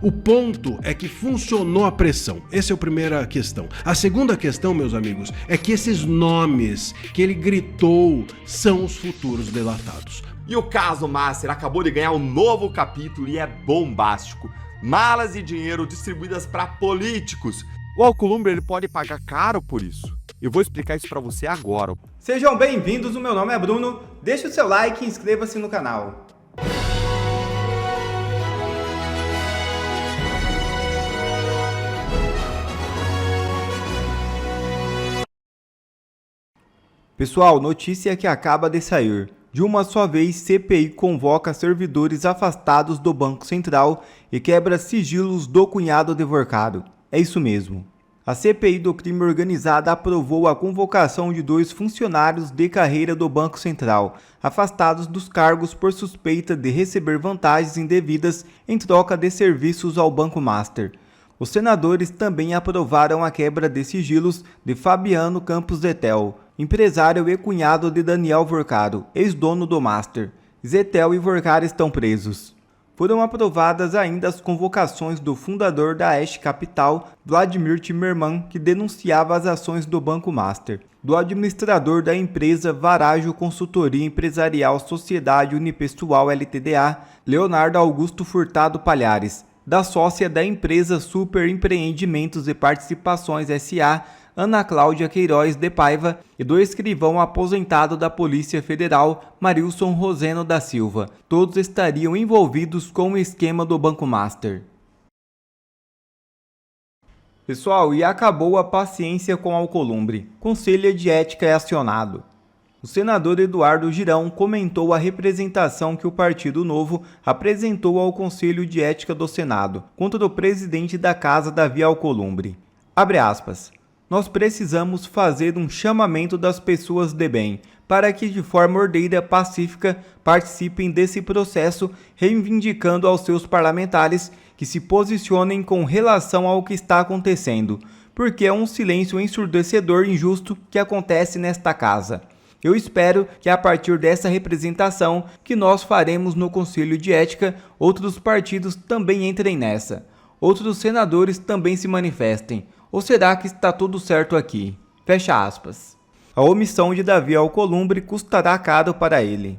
O ponto é que funcionou a pressão. Essa é a primeira questão. A segunda questão, meus amigos, é que esses nomes que ele gritou são os futuros delatados. E o caso Master acabou de ganhar um novo capítulo e é bombástico. Malas e dinheiro distribuídas para políticos. O Alcolumbre ele pode pagar caro por isso. Eu vou explicar isso para você agora. Sejam bem-vindos, o meu nome é Bruno. Deixe o seu like e inscreva-se no canal. Pessoal, notícia que acaba de sair. De uma só vez, CPI convoca servidores afastados do Banco Central e quebra sigilos do cunhado de Vorcado. É isso mesmo. A CPI do crime organizado aprovou a convocação de 2 funcionários de carreira do Banco Central, afastados dos cargos por suspeita de receber vantagens indevidas em troca de serviços ao Banco Master. Os senadores também aprovaram a quebra de sigilos de Fabiano Campos Zetel, empresário e cunhado de Daniel Vorcado, ex-dono do Master. Zetel e Vorcado estão presos. Foram aprovadas ainda as convocações do fundador da Oeste Capital, Vladimir Timerman, que denunciava as ações do Banco Master, do administrador da empresa Varajo Consultoria Empresarial Sociedade Unipessoal Ltda, Leonardo Augusto Furtado Palhares, da sócia da empresa Super Empreendimentos e Participações S.A., Ana Cláudia Queiroz de Paiva, e do escrivão aposentado da Polícia Federal, Marilson Roseno da Silva. Todos estariam envolvidos com o esquema do Banco Master. Pessoal, e acabou a paciência com Alcolumbre. Conselho de Ética é acionado. O senador Eduardo Girão comentou a representação que o Partido Novo apresentou ao Conselho de Ética do Senado contra o presidente da Casa, Davi Alcolumbre. Abre aspas. Nós precisamos fazer um chamamento das pessoas de bem, para que de forma ordeira, pacífica, participem desse processo, reivindicando aos seus parlamentares que se posicionem com relação ao que está acontecendo, porque é um silêncio ensurdecedor e injusto que acontece nesta casa. Eu espero que a partir dessa representação que nós faremos no Conselho de Ética, outros partidos também entrem nessa. Outros senadores também se manifestem. Ou será que está tudo certo aqui? Fecha aspas. A omissão de Davi Alcolumbre custará caro para ele.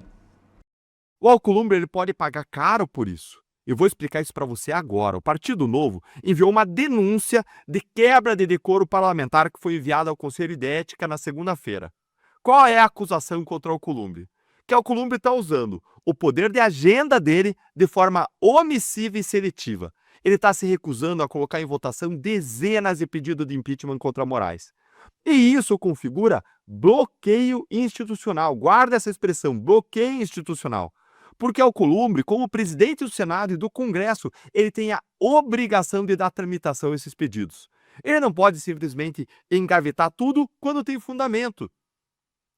O Alcolumbre ele pode pagar caro por isso. Eu vou explicar isso para você agora. O Partido Novo enviou uma denúncia de quebra de decoro parlamentar que foi enviada ao Conselho de Ética na segunda-feira. Qual é a acusação contra o Alcolumbre? Que o Alcolumbre está usando o poder de agenda dele de forma omissiva e seletiva. Ele está se recusando a colocar em votação dezenas de pedidos de impeachment contra Moraes. E isso configura bloqueio institucional. Guarda essa expressão, bloqueio institucional. Porque Alcolumbre, como presidente do Senado e do Congresso, ele tem a obrigação de dar tramitação a esses pedidos. Ele não pode simplesmente engavetar tudo quando tem fundamento.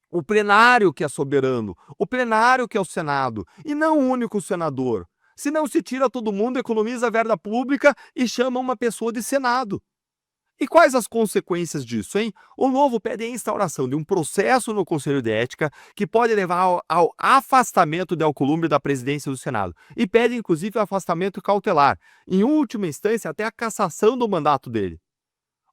O plenário que é soberano, o plenário que é o Senado, e não o único senador. Se não se tira todo mundo, economiza a verba pública e chama uma pessoa de Senado. E quais as consequências disso, hein? O Novo pede a instauração de um processo no Conselho de Ética que pode levar ao afastamento de Alcolumbre da presidência do Senado. E pede, inclusive, o afastamento cautelar. Em última instância, até a cassação do mandato dele.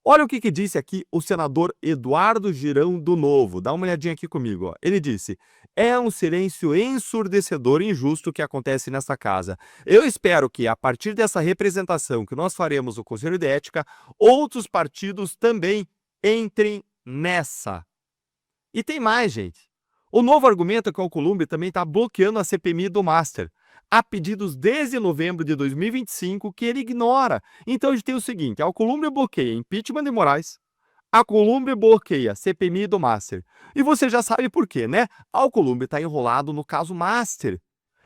Olha o que disse aqui o senador Eduardo Girão do Novo. Dá uma olhadinha aqui comigo. Ó. Ele disse, é um silêncio ensurdecedor e injusto que acontece nessa casa. Eu espero que, a partir dessa representação que nós faremos no Conselho de Ética, outros partidos também entrem nessa. E tem mais, gente. O Novo argumenta que o Alcolumbre também está bloqueando a CPMI do Master. Há pedidos desde novembro de 2025 que ele ignora. Então a gente tem o seguinte, a Alcolumbre bloqueia impeachment de Moraes, a Alcolumbre bloqueia CPMI do Master. E você já sabe por quê, né? A Alcolumbre está enrolado no caso Master.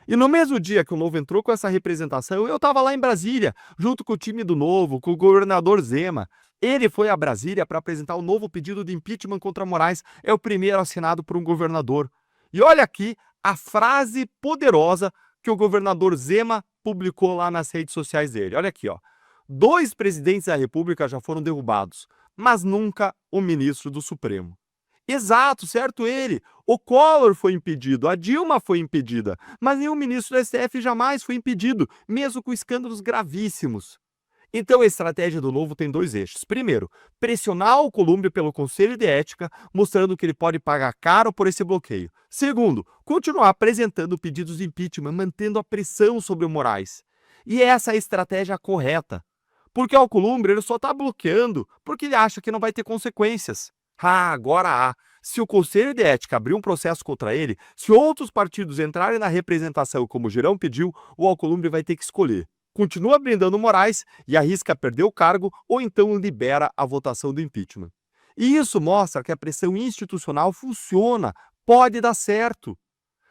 E no mesmo dia que o Novo entrou com essa representação, eu estava lá em Brasília, junto com o time do Novo, com o governador Zema. Ele foi a Brasília para apresentar o novo pedido de impeachment contra Moraes. É o primeiro assinado por um governador. E olha aqui a frase poderosa que o governador Zema publicou lá nas redes sociais dele. Olha aqui, ó. 2 presidentes da República já foram derrubados, mas nunca o ministro do Supremo. Exato, certo ele. O Collor foi impedido, a Dilma foi impedida, mas nenhum ministro do STF jamais foi impedido, mesmo com escândalos gravíssimos. Então, a estratégia do Novo tem dois eixos. Primeiro, pressionar o Alcolumbre pelo Conselho de Ética, mostrando que ele pode pagar caro por esse bloqueio. Segundo, continuar apresentando pedidos de impeachment, mantendo a pressão sobre o Moraes. E essa é a estratégia correta. Porque o Alcolumbre ele só está bloqueando porque ele acha que não vai ter consequências. Agora há. Se o Conselho de Ética abrir um processo contra ele, se outros partidos entrarem na representação como o Girão pediu, o Alcolumbre vai ter que escolher. Continua blindando o Moraes e arrisca perder o cargo ou então libera a votação do impeachment. E isso mostra que a pressão institucional funciona, pode dar certo.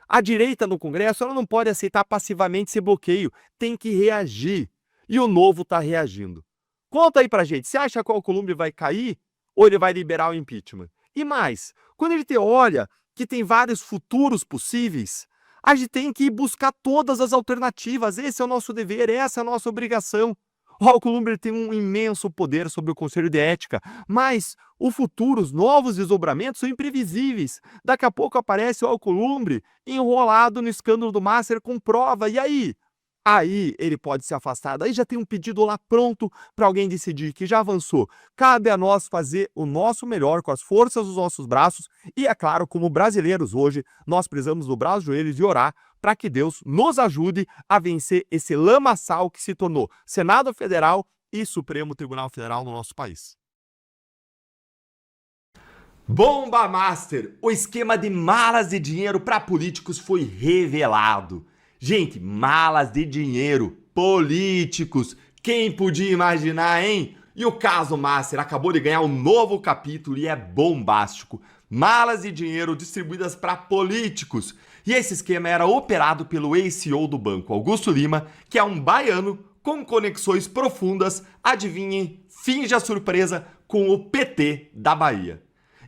A direita no Congresso ela não pode aceitar passivamente esse bloqueio, tem que reagir. E o Novo está reagindo. Conta aí pra gente, você acha que o Alcolumbre vai cair ou ele vai liberar o impeachment? E mais, quando ele olha que tem vários futuros possíveis, a gente tem que buscar todas as alternativas. Esse é o nosso dever, essa é a nossa obrigação. O Alcolumbre tem um imenso poder sobre o Conselho de Ética, mas o futuro, os novos desdobramentos são imprevisíveis. Daqui a pouco aparece o Alcolumbre enrolado no escândalo do Master com prova. E aí? Aí ele pode ser afastado. Aí já tem um pedido lá pronto para alguém decidir que já avançou. Cabe a nós fazer o nosso melhor com as forças dos nossos braços e, é claro, como brasileiros hoje, nós precisamos dobrar os joelhos e orar para que Deus nos ajude a vencer esse lamaçal que se tornou Senado Federal e Supremo Tribunal Federal no nosso país. Bomba Master! O esquema de malas de dinheiro para políticos foi revelado. Gente, malas de dinheiro, políticos, quem podia imaginar, hein? E o caso Master acabou de ganhar um novo capítulo e é bombástico. Malas de dinheiro distribuídas para políticos. E esse esquema era operado pelo ex-CEO do banco, Augusto Lima, que é um baiano com conexões profundas, adivinhem, finge a surpresa com o PT da Bahia.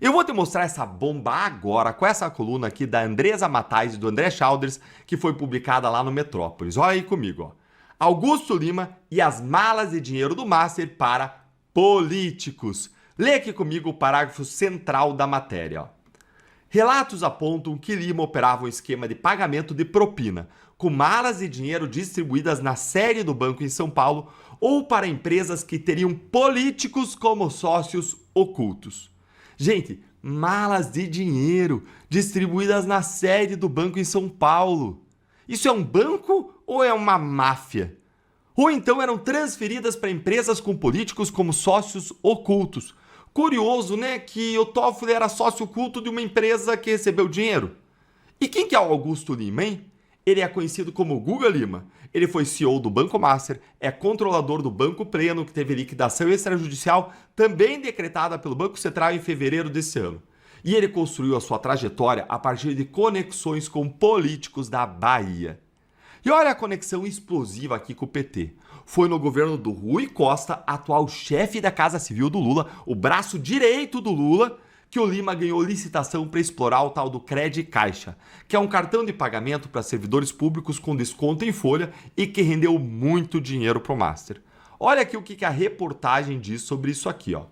Eu vou te mostrar essa bomba agora com essa coluna aqui da Andresa Matais e do André Chalders, que foi publicada lá no Metrópolis. Olha aí comigo, ó. Augusto Lima e as malas de dinheiro do Master para políticos. Lê aqui comigo o parágrafo central da matéria, ó. Relatos apontam que Lima operava um esquema de pagamento de propina, com malas de dinheiro distribuídas na sede do banco em São Paulo ou para empresas que teriam políticos como sócios ocultos. Gente, malas de dinheiro distribuídas na sede do banco em São Paulo. Isso é um banco ou é uma máfia? Ou então eram transferidas para empresas com políticos como sócios ocultos. Curioso, né, que o Toffoli era sócio oculto de uma empresa que recebeu dinheiro. E quem que é o Augusto Lima, hein? Ele é conhecido como Guga Lima. Ele foi CEO do Banco Master, é controlador do Banco Pleno, que teve liquidação extrajudicial também decretada pelo Banco Central em fevereiro desse ano. E ele construiu a sua trajetória a partir de conexões com políticos da Bahia. E olha a conexão explosiva aqui com o PT. Foi no governo do Rui Costa, atual chefe da Casa Civil do Lula, o braço direito do Lula, que o Lima ganhou licitação para explorar o tal do Cred Caixa, que é um cartão de pagamento para servidores públicos com desconto em folha e que rendeu muito dinheiro para o Master. Olha aqui o que a reportagem diz sobre isso aqui, ó.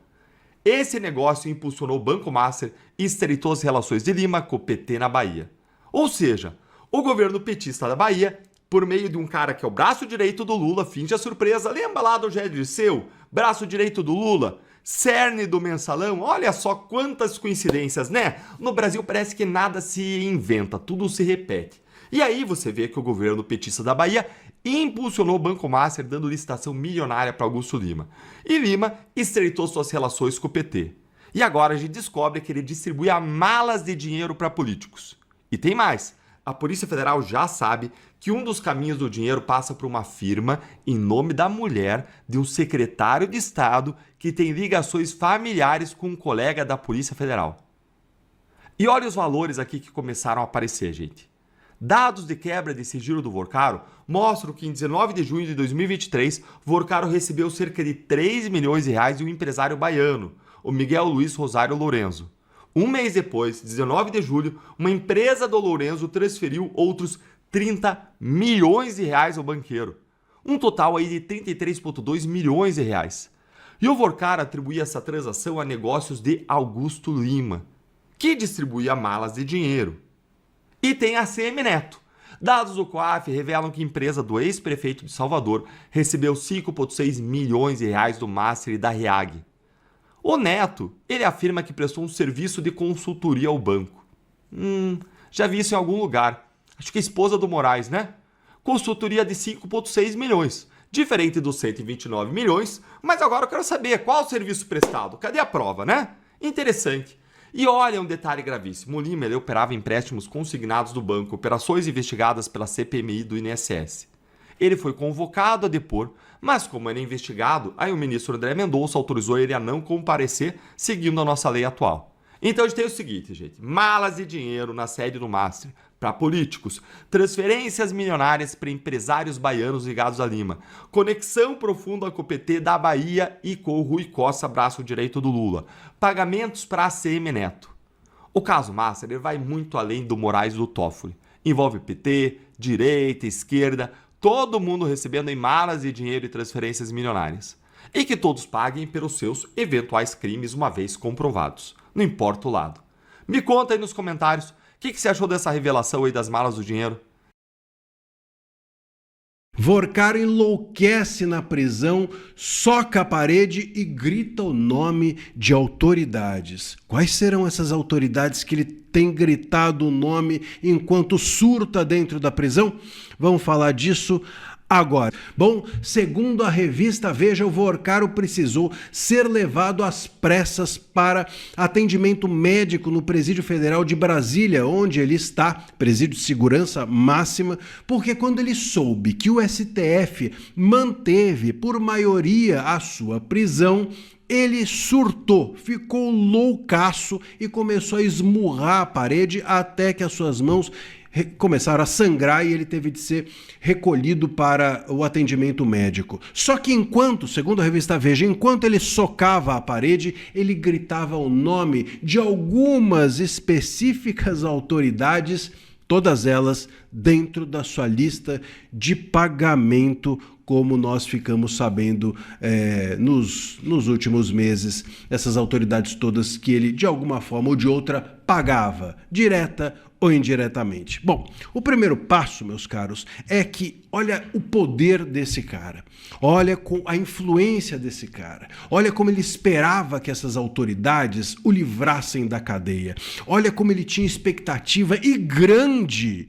Esse negócio impulsionou o Banco Master e estreitou as relações de Lima com o PT na Bahia. Ou seja, o governo petista da Bahia, por meio de um cara que é o braço direito do Lula, finge a surpresa, lembra lá do Gé Dirceu, braço direito do Lula, cerne do mensalão, olha só quantas coincidências, né? No Brasil parece que nada se inventa, tudo se repete. E aí você vê que o governo petista da Bahia impulsionou o Banco Master dando licitação milionária para Augusto Lima. E Lima estreitou suas relações com o PT. E agora a gente descobre que ele distribuía malas de dinheiro para políticos. E tem mais. A Polícia Federal já sabe que um dos caminhos do dinheiro passa por uma firma em nome da mulher de um secretário de Estado que tem ligações familiares com um colega da Polícia Federal. E olha os valores aqui que começaram a aparecer, gente. Dados de quebra de sigilo do Vorcaro mostram que em 19 de junho de 2023, Vorcaro recebeu cerca de 3 milhões de reais de um empresário baiano, o Miguel Luiz Rosário Lourenço. Um mês depois, 19 de julho, uma empresa do Lourenço transferiu outros 30 milhões de reais ao banqueiro. Um total aí de 33,2 milhões de reais. E o Vorcaro atribuía essa transação a negócios de Augusto Lima. que distribuía malas de dinheiro. E tem a CM Neto. Dados do COAF revelam que a empresa do ex-prefeito de Salvador recebeu 5,6 milhões de reais do Master e da REAG. O Neto, ele afirma que prestou um serviço de consultoria ao banco. Já vi isso em algum lugar. Acho que a esposa do Moraes, né? Consultoria de 5,6 milhões. Diferente dos 129 milhões, mas agora eu quero saber qual o serviço prestado. Cadê a prova, né? Interessante. E olha um detalhe gravíssimo. O Lima ele operava empréstimos consignados do banco, operações investigadas pela CPMI do INSS. Ele foi convocado a depor, mas como ele é investigado, aí o ministro André Mendonça autorizou ele a não comparecer, seguindo a nossa lei atual. Então a gente tem o seguinte, gente. Malas de dinheiro na sede do Master para políticos, transferências milionárias para empresários baianos ligados a Lima, conexão profunda com o PT da Bahia e com o Rui Costa, braço direito do Lula, pagamentos para a ACM Neto. O caso Master ele vai muito além do Moraes e do Toffoli. Envolve PT, direita, esquerda, todo mundo recebendo em malas de dinheiro e transferências milionárias. E que todos paguem pelos seus eventuais crimes uma vez comprovados. Não importa o lado. Me conta aí nos comentários o que você achou dessa revelação aí das malas do dinheiro. Vorcaro enlouquece na prisão, soca a parede e grita o nome de autoridades. Quais serão essas autoridades que ele tem gritado o nome enquanto surta dentro da prisão? Vamos falar disso agora. Bom, segundo a revista Veja, o Vorcaro precisou ser levado às pressas para atendimento médico no Presídio Federal de Brasília, onde ele está, presídio de segurança máxima, porque quando ele soube que o STF manteve por maioria a sua prisão, ele surtou, ficou loucaço e começou a esmurrar a parede até que as suas mãos começaram a sangrar e ele teve de ser recolhido para o atendimento médico. Só que segundo a revista Veja, enquanto ele socava a parede, ele gritava o nome de algumas específicas autoridades, todas elas dentro da sua lista de pagamento, como nós ficamos sabendo nos últimos meses, essas autoridades todas que ele, de alguma forma ou de outra, pagava, direta ou indiretamente. Bom, o primeiro passo, meus caros, é que olha o poder desse cara, olha a influência desse cara, olha como ele esperava que essas autoridades o livrassem da cadeia, olha como ele tinha expectativa e grande,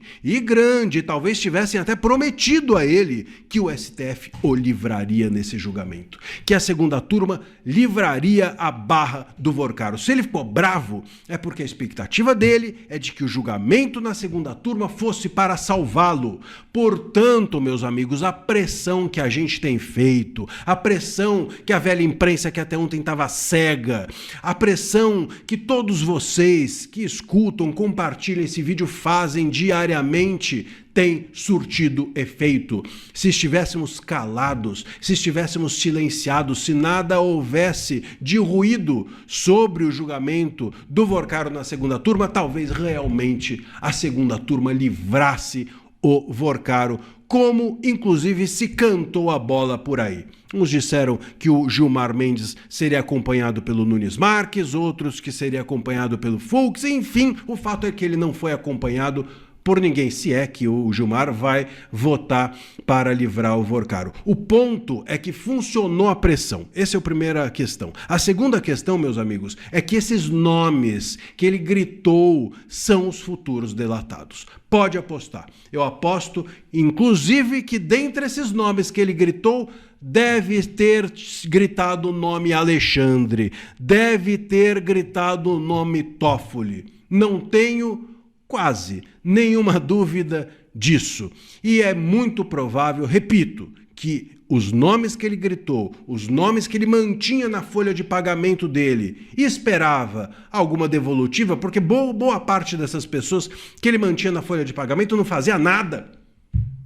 talvez tivessem até prometido a ele que o STF o livraria nesse julgamento, que a segunda turma livraria a barra do Vorcaro. Se ele ficou bravo, é porque a expectativa dele é de que o julgamento na segunda turma fosse para salvá-lo. Portanto, meus amigos, a pressão que a gente tem feito, a pressão que a velha imprensa que até ontem estava cega, a pressão que todos vocês que escutam, compartilham esse vídeo fazem diariamente, tem surtido efeito. Se estivéssemos calados, se estivéssemos silenciados, se nada houvesse de ruído sobre o julgamento do Vorcaro na segunda turma, talvez realmente a segunda turma livrasse o Vorcaro, como inclusive se cantou a bola por aí. Uns disseram que o Gilmar Mendes seria acompanhado pelo Nunes Marques, outros que seria acompanhado pelo Fux, enfim, o fato é que ele não foi acompanhado por ninguém, se é que o Gilmar vai votar para livrar o Vorcaro. O ponto é que funcionou a pressão. Essa é a primeira questão. A segunda questão, meus amigos, é que esses nomes que ele gritou são os futuros delatados. Pode apostar. Eu aposto, inclusive, que dentre esses nomes que ele gritou, deve ter gritado o nome Alexandre, deve ter gritado o nome Toffoli. Não tenho quase nenhuma dúvida disso. E é muito provável, repito, que os nomes que ele gritou, os nomes que ele mantinha na folha de pagamento dele e esperava alguma devolutiva, porque boa parte dessas pessoas que ele mantinha na folha de pagamento não fazia nada,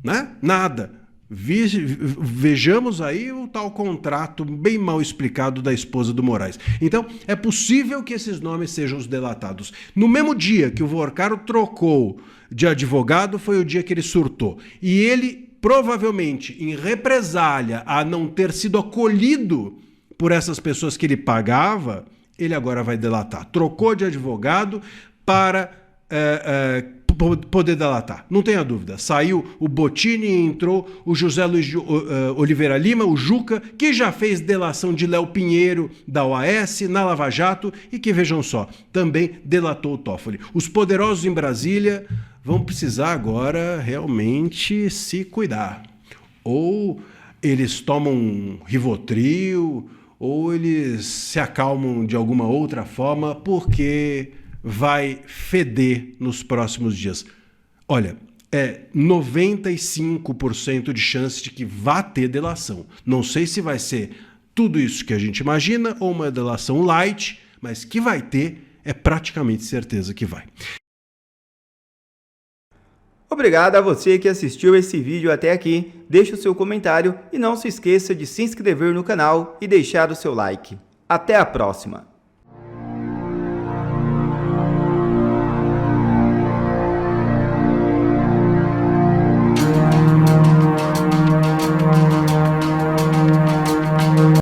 né? Nada. Vejamos aí o tal contrato bem mal explicado da esposa do Moraes. Então, é possível que esses nomes sejam os delatados. No mesmo dia que o Vorcaro trocou de advogado, foi o dia que ele surtou. E ele, provavelmente, em represália a não ter sido acolhido por essas pessoas que ele pagava, ele agora vai delatar. Trocou de advogado para poder delatar. Não tenha dúvida. Saiu o Bottini e entrou o José Luiz Oliveira Lima, o Juca, que já fez delação de Léo Pinheiro da OAS na Lava Jato e que, vejam só, também delatou o Toffoli. Os poderosos em Brasília vão precisar agora realmente se cuidar. Ou eles tomam um Rivotril, ou eles se acalmam de alguma outra forma, porque vai feder nos próximos dias. Olha, é 95% de chance de que vá ter delação. Não sei se vai ser tudo isso que a gente imagina ou uma delação light, mas que vai ter, é praticamente certeza que vai. Obrigado a você que assistiu esse vídeo até aqui. Deixe o seu comentário e não se esqueça de se inscrever no canal e deixar o seu like. Até a próxima!